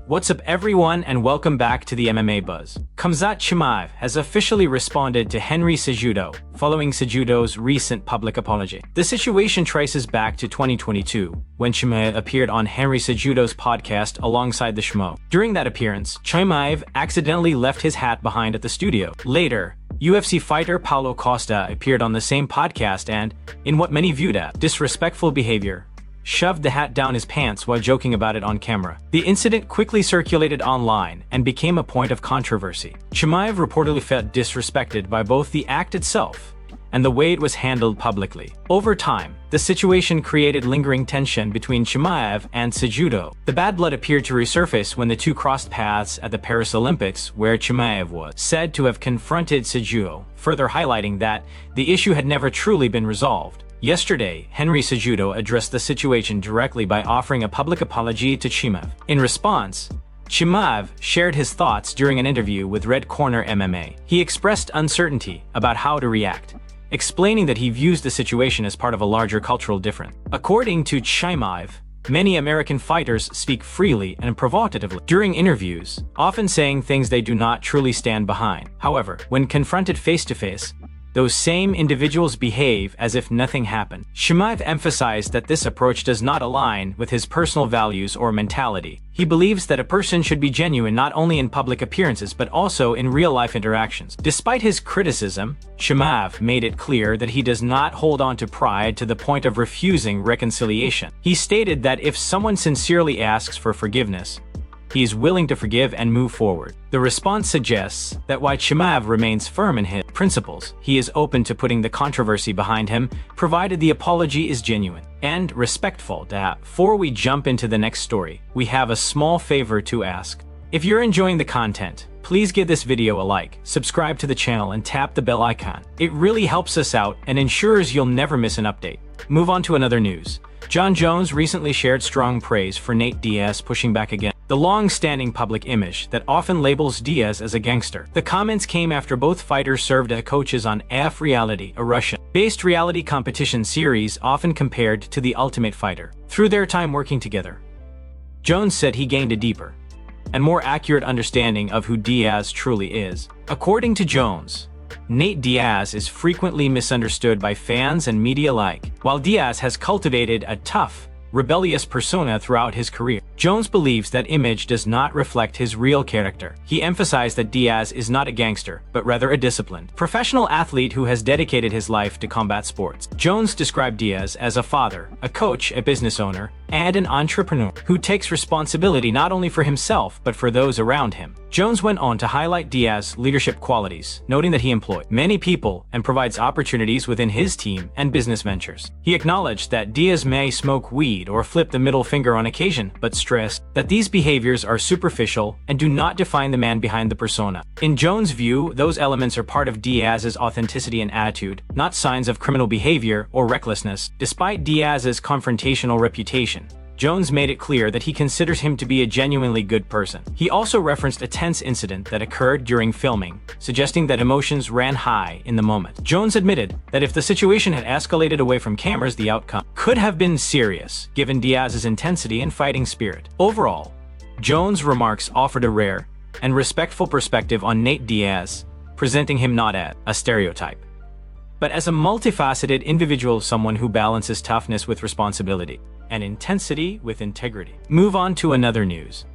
What's up everyone and welcome back to the MMA Buzz. Khamzat Chimaev has officially responded to Henry Cejudo following Cejudo's recent public apology. The situation traces back to 2022 when Chimaev appeared on Henry Cejudo's podcast alongside the Schmo. During that appearance, Chimaev accidentally left his hat behind at the studio. Later, UFC fighter Paulo Costa appeared on the same podcast and, in what many viewed as disrespectful behavior, shoved the hat down his pants while joking about it on camera. The incident quickly circulated online and became a point of controversy. Chimaev reportedly felt disrespected by both the act itself and the way it was handled publicly. Over time, the situation created lingering tension between Chimaev and Cejudo. The bad blood appeared to resurface when the two crossed paths at the Paris Olympics, where Chimaev was said to have confronted Cejudo, further highlighting that the issue had never truly been resolved. Yesterday, Henry Cejudo addressed the situation directly by offering a public apology to Chimaev. In response, Chimaev shared his thoughts during an interview with Red Corner MMA. He expressed uncertainty about how to react, explaining that he views the situation as part of a larger cultural difference. According to Chimaev, many American fighters speak freely and provocatively during interviews, often saying things they do not truly stand behind. However, when confronted face-to-face, those same individuals behave as if nothing happened. Chimaev emphasized that this approach does not align with his personal values or mentality. He believes that a person should be genuine not only in public appearances but also in real-life interactions. Despite his criticism, Chimaev made it clear that he does not hold on to pride to the point of refusing reconciliation. He stated that if someone sincerely asks for forgiveness, he is willing to forgive and move forward. The response suggests that while Chimaev remains firm in his principles, he is open to putting the controversy behind him, provided the apology is genuine and respectful. Before we jump into the next story, we have a small favor to ask. If you're enjoying the content, please give this video a like, subscribe to the channel, and tap the bell icon. It really helps us out and ensures you'll never miss an update. Move on to another news. Jon Jones recently shared strong praise for Nate Diaz pushing back against the long-standing public image that often labels Diaz as a gangster. The comments came after both fighters served as coaches on AF Reality, a Russian-based reality competition series often compared to The Ultimate Fighter. Through their time working together, Jones said he gained a deeper and more accurate understanding of who Diaz truly is. According to Jones, Nate Diaz is frequently misunderstood by fans and media alike. While Diaz has cultivated a tough, rebellious persona throughout his career, Jones believes that image does not reflect his real character. He emphasized that Diaz is not a gangster, but rather a disciplined, professional athlete who has dedicated his life to combat sports. Jones described Diaz as a father, a coach, a business owner, and an entrepreneur who takes responsibility not only for himself but for those around him. Jones went on to highlight Diaz's leadership qualities, noting that he employs many people and provides opportunities within his team and business ventures. He acknowledged that Diaz may smoke weed or flip the middle finger on occasion, but stressed that these behaviors are superficial and do not define the man behind the persona. In Jones' view, those elements are part of Diaz's authenticity and attitude, not signs of criminal behavior or recklessness. Despite Diaz's confrontational reputation, Jones made it clear that he considers him to be a genuinely good person. He also referenced a tense incident that occurred during filming, suggesting that emotions ran high in the moment. Jones admitted that if the situation had escalated away from cameras, the outcome could have been serious, given Diaz's intensity and fighting spirit. Overall, Jones' remarks offered a rare and respectful perspective on Nate Diaz, presenting him not as a stereotype, but as a multifaceted individual, someone who balances toughness with responsibility and intensity with integrity. Move on to another news.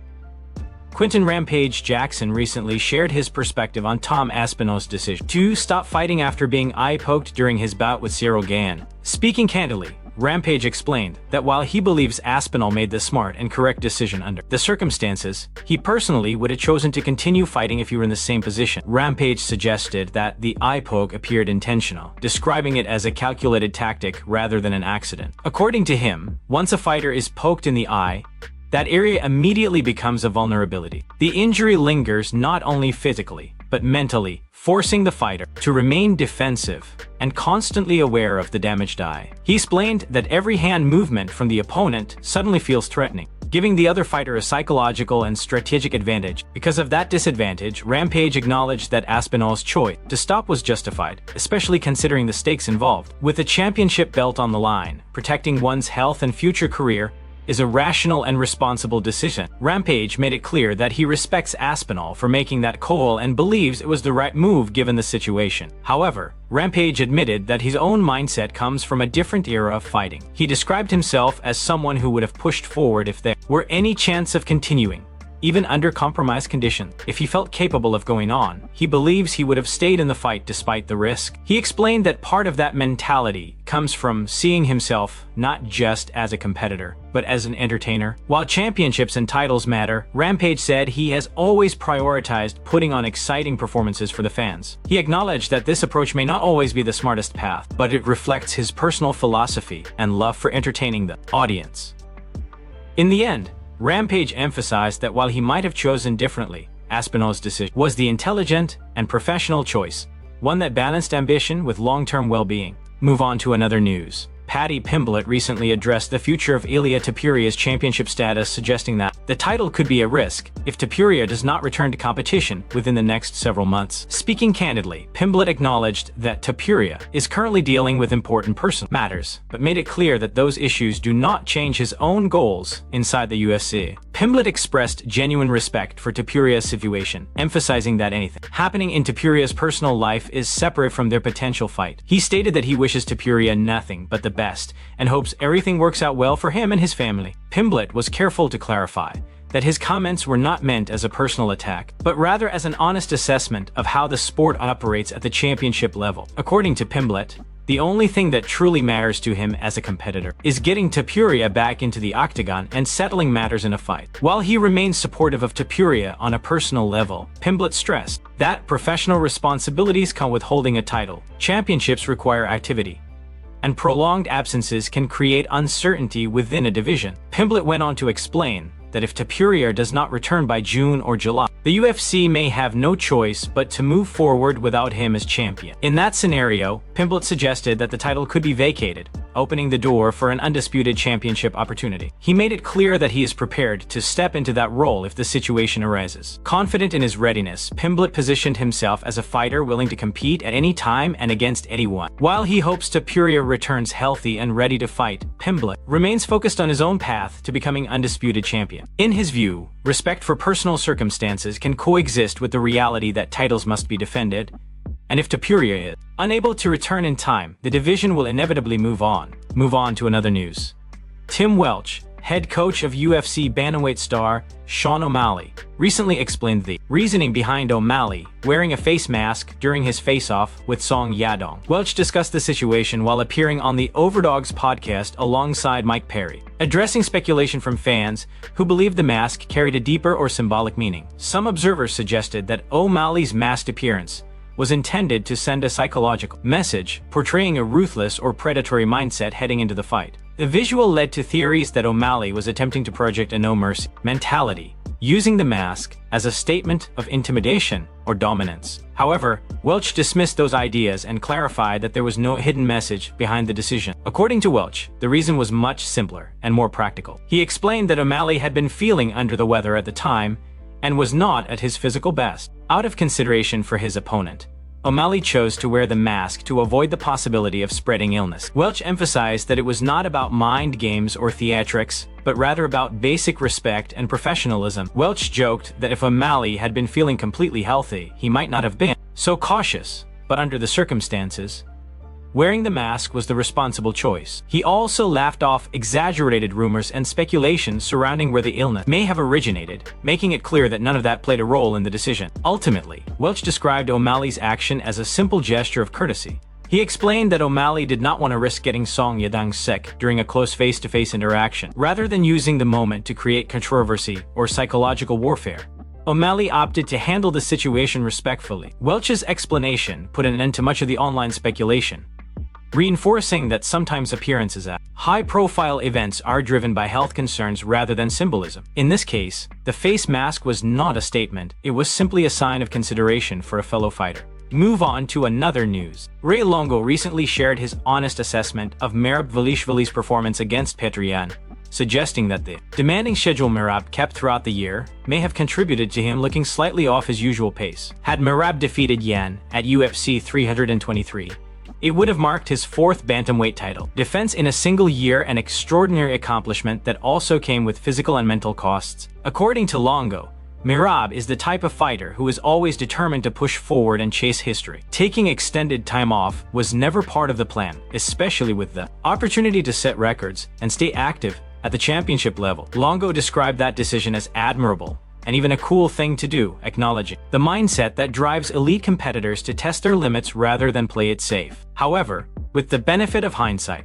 Quinton Rampage Jackson recently shared his perspective on Tom Aspinall's decision to stop fighting after being eye-poked during his bout with Ciryl Gane. Speaking candidly, Rampage explained that while he believes Aspinall made the smart and correct decision under the circumstances, he personally would have chosen to continue fighting if he were in the same position. Rampage suggested that the eye poke appeared intentional, describing it as a calculated tactic rather than an accident. According to him, once a fighter is poked in the eye, that area immediately becomes a vulnerability. The injury lingers not only physically, but mentally, forcing the fighter to remain defensive and constantly aware of the damaged eye. He explained that every hand movement from the opponent suddenly feels threatening, giving the other fighter a psychological and strategic advantage. Because of that disadvantage, Rampage acknowledged that Aspinall's choice to stop was justified, especially considering the stakes involved. With a championship belt on the line, protecting one's health and future career is a rational and responsible decision. Rampage made it clear that he respects Aspinall for making that call and believes it was the right move given the situation. However, Rampage admitted that his own mindset comes from a different era of fighting. He described himself as someone who would have pushed forward if there were any chance of continuing, even under compromised conditions. If he felt capable of going on, he believes he would have stayed in the fight despite the risk. He explained that part of that mentality comes from seeing himself not just as a competitor, but as an entertainer. While championships and titles matter, Rampage said he has always prioritized putting on exciting performances for the fans. He acknowledged that this approach may not always be the smartest path, but it reflects his personal philosophy and love for entertaining the audience. In the end, Rampage emphasized that while he might have chosen differently, Aspinall's decision was the intelligent and professional choice, one that balanced ambition with long-term well-being. Move on to another news. Pimblett recently addressed the future of Ilia Topuria's championship status, suggesting that the title could be a risk if Topuria does not return to competition within the next several months. Speaking candidly, Pimblett acknowledged that Topuria is currently dealing with important personal matters, but made it clear that those issues do not change his own goals inside the UFC. Pimblett expressed genuine respect for Topuria's situation, emphasizing that anything happening in Topuria's personal life is separate from their potential fight. He stated that he wishes Topuria nothing but the best and hopes everything works out well for him and his family. Pimblett was careful to clarify that his comments were not meant as a personal attack, but rather as an honest assessment of how the sport operates at the championship level. According to Pimblett, the only thing that truly matters to him as a competitor is getting Topuria back into the Octagon and settling matters in a fight. While he remains supportive of Topuria on a personal level, Pimblett stressed that professional responsibilities come with holding a title. Championships require activity, and prolonged absences can create uncertainty within a division. Pimblett went on to explain that if Topuria does not return by June or July, the UFC may have no choice but to move forward without him as champion. In that scenario, Pimblett suggested that the title could be vacated, opening the door for an undisputed championship opportunity. He made it clear that he is prepared to step into that role if the situation arises. Confident in his readiness, Pimblett positioned himself as a fighter willing to compete at any time and against anyone. While he hopes Topuria returns healthy and ready to fight, Pimblett remains focused on his own path to becoming undisputed champion. In his view, respect for personal circumstances can coexist with the reality that titles must be defended, and if Topuria is unable to return in time, the division will inevitably move on. Move on to another news. Tim Welch, head coach of UFC bantamweight star Sean O'Malley, recently explained the reasoning behind O'Malley wearing a face mask during his face-off with Song Yadong. Welch discussed the situation while appearing on the Overdogs podcast alongside Mike Perry, addressing speculation from fans who believed the mask carried a deeper or symbolic meaning. Some observers suggested that O'Malley's masked appearance was intended to send a psychological message, portraying a ruthless or predatory mindset heading into the fight. The visual led to theories that O'Malley was attempting to project a no-mercy mentality, using the mask as a statement of intimidation or dominance. However, Welch dismissed those ideas and clarified that there was no hidden message behind the decision. According to Welch, the reason was much simpler and more practical. He explained that O'Malley had been feeling under the weather at the time and was not at his physical best. Out of consideration for his opponent, O'Malley chose to wear the mask to avoid the possibility of spreading illness. Welch emphasized that it was not about mind games or theatrics, but rather about basic respect and professionalism. Welch joked that if O'Malley had been feeling completely healthy, he might not have been so cautious, but under the circumstances, wearing the mask was the responsible choice. He also laughed off exaggerated rumors and speculation surrounding where the illness may have originated, making it clear that none of that played a role in the decision. Ultimately, Welch described O'Malley's action as a simple gesture of courtesy. He explained that O'Malley did not want to risk getting Song Yadong sick during a close face-to-face interaction. Rather than using the moment to create controversy or psychological warfare, O'Malley opted to handle the situation respectfully. Welch's explanation put an end to much of the online speculation, reinforcing that sometimes appearances at high-profile events are driven by health concerns rather than symbolism. In this case, the face mask was not a statement, it was simply a sign of consideration for a fellow fighter. Move on to another news. Longo recently shared his honest assessment of Merab Velishvili's performance against Payton, suggesting that the demanding schedule Merab kept throughout the year may have contributed to him looking slightly off his usual pace. Had Merab defeated Yan at UFC 323, It would have marked his fourth bantamweight title defense in a single year, an extraordinary accomplishment that also came with physical and mental costs. According to Longo, Merab is the type of fighter who is always determined to push forward and chase history. Taking extended time off was never part of the plan, especially with the opportunity to set records and stay active at the championship level. Longo described that decision as admirable and even a cool thing to do, acknowledging the mindset that drives elite competitors to test their limits rather than play it safe. However, with the benefit of hindsight,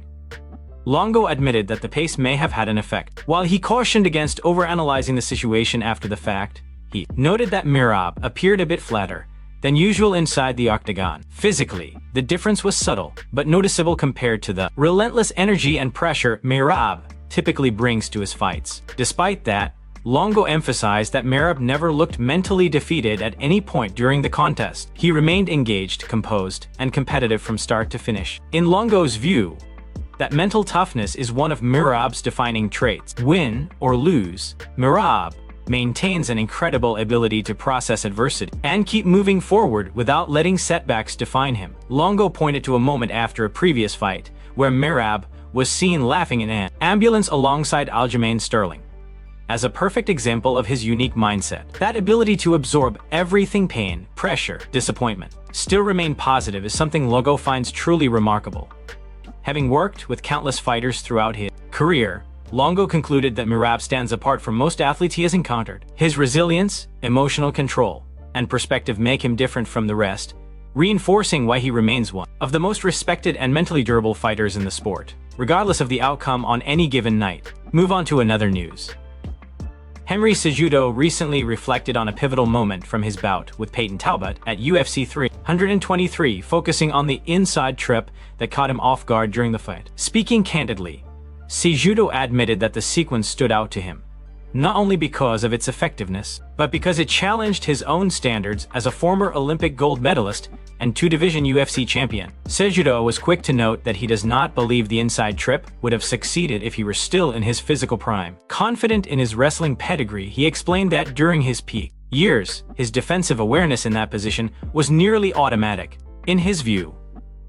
Longo admitted that the pace may have had an effect. While he cautioned against overanalyzing the situation after the fact, he noted that Merab appeared a bit flatter than usual inside the octagon. Physically, the difference was subtle, but noticeable compared to the relentless energy and pressure Merab typically brings to his fights. Despite that, Longo emphasized that Merab never looked mentally defeated at any point during the contest. He remained engaged, composed, and competitive from start to finish. In Longo's view, that mental toughness is one of Merab's defining traits. Win or lose, Merab maintains an incredible ability to process adversity and keep moving forward without letting setbacks define him. Longo pointed to a moment after a previous fight where Merab was seen laughing in an ambulance alongside Aljamain Sterling as a perfect example of his unique mindset. That ability to absorb everything, pain, pressure, disappointment, still remain positive is something Longo finds truly remarkable. Having worked with countless fighters throughout his career, Longo concluded that Merab stands apart from most athletes he has encountered. His resilience, emotional control, and perspective make him different from the rest, reinforcing why he remains one of the most respected and mentally durable fighters in the sport, regardless of the outcome on any given night. Move on to another news. Henry Cejudo recently reflected on a pivotal moment from his bout with Payton Talbott at UFC 323, focusing on the inside trip that caught him off guard during the fight. Speaking candidly, Cejudo admitted that the sequence stood out to him, not only because of its effectiveness, but because it challenged his own standards as a former Olympic gold medalist and two-division UFC champion. Cejudo was quick to note that he does not believe the inside trip would have succeeded if he were still in his physical prime. Confident in his wrestling pedigree, he explained that during his peak years, his defensive awareness in that position was nearly automatic. In his view,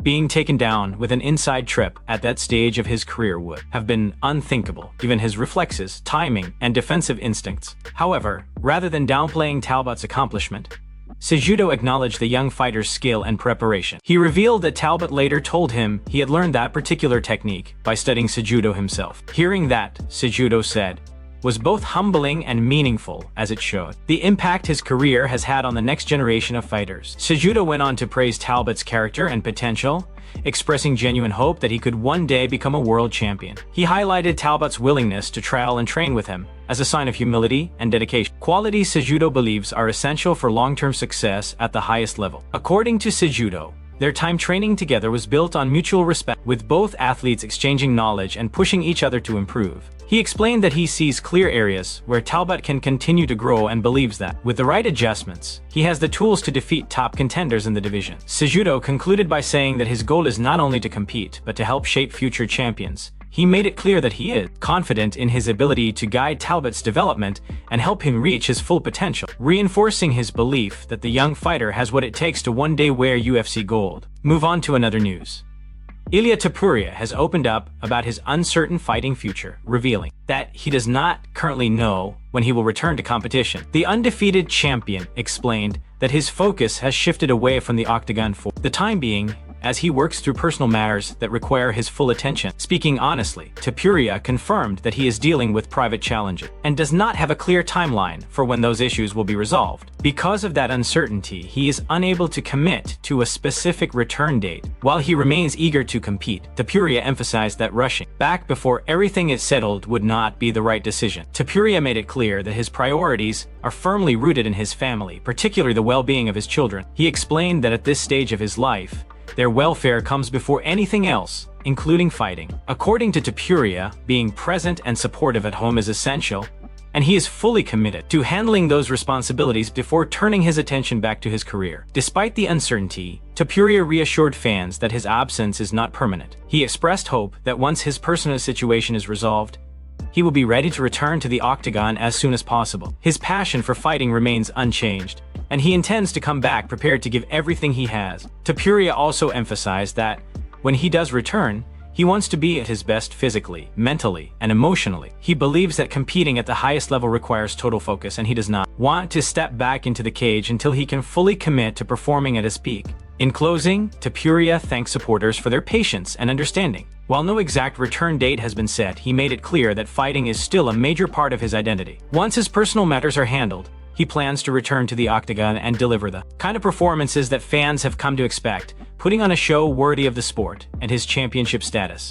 being taken down with an inside trip at that stage of his career would have been unthinkable, given his reflexes, timing, and defensive instincts. However, rather than downplaying Talbott's accomplishment, Cejudo acknowledged the young fighter's skill and preparation. He revealed that Talbott later told him he had learned that particular technique by studying Cejudo himself. Hearing that, Cejudo said, was both humbling and meaningful, as it showed the impact his career has had on the next generation of fighters. Cejudo went on to praise Talbott's character and potential, expressing genuine hope that he could one day become a world champion. He highlighted Talbott's willingness to trial and train with him as a sign of humility and dedication, qualities Cejudo believes are essential for long-term success at the highest level. According to Cejudo, their time training together was built on mutual respect, with both athletes exchanging knowledge and pushing each other to improve. He explained that he sees clear areas where Talbott can continue to grow and believes that, with the right adjustments, he has the tools to defeat top contenders in the division. Cejudo concluded by saying that his goal is not only to compete, but to help shape future champions. He made it clear that he is confident in his ability to guide Talbott's development and help him reach his full potential, reinforcing his belief that the young fighter has what it takes to one day wear UFC gold. Move on to another news. Ilia Topuria has opened up about his uncertain fighting future, revealing that he does not currently know when he will return to competition. The undefeated champion explained that his focus has shifted away from the octagon for the time being, as he works through personal matters that require his full attention. Speaking honestly, Topuria confirmed that he is dealing with private challenges and does not have a clear timeline for when those issues will be resolved. Because of that uncertainty, he is unable to commit to a specific return date. While he remains eager to compete, Topuria emphasized that rushing back before everything is settled would not be the right decision. Topuria made it clear that his priorities are firmly rooted in his family, particularly the well-being of his children. He explained that at this stage of his life, their welfare comes before anything else, including fighting. According to Topuria, being present and supportive at home is essential, and he is fully committed to handling those responsibilities before turning his attention back to his career. Despite the uncertainty, Topuria reassured fans that his absence is not permanent. He expressed hope that once his personal situation is resolved, he will be ready to return to the octagon as soon as possible. His passion for fighting remains unchanged, and he intends to come back prepared to give everything he has. Topuria also emphasized that When he does return, he wants to be at his best physically, mentally, and emotionally. He believes that competing at the highest level requires total focus, and he does not want to step back into the cage until he can fully commit to performing at his peak. In closing, Topuria thanks supporters for their patience and understanding. While no exact return date has been set, he made it clear that fighting is still a major part of his identity. Once his personal matters are handled, he plans to return to the Octagon and deliver the kind of performances that fans have come to expect, putting on a show worthy of the sport and his championship status.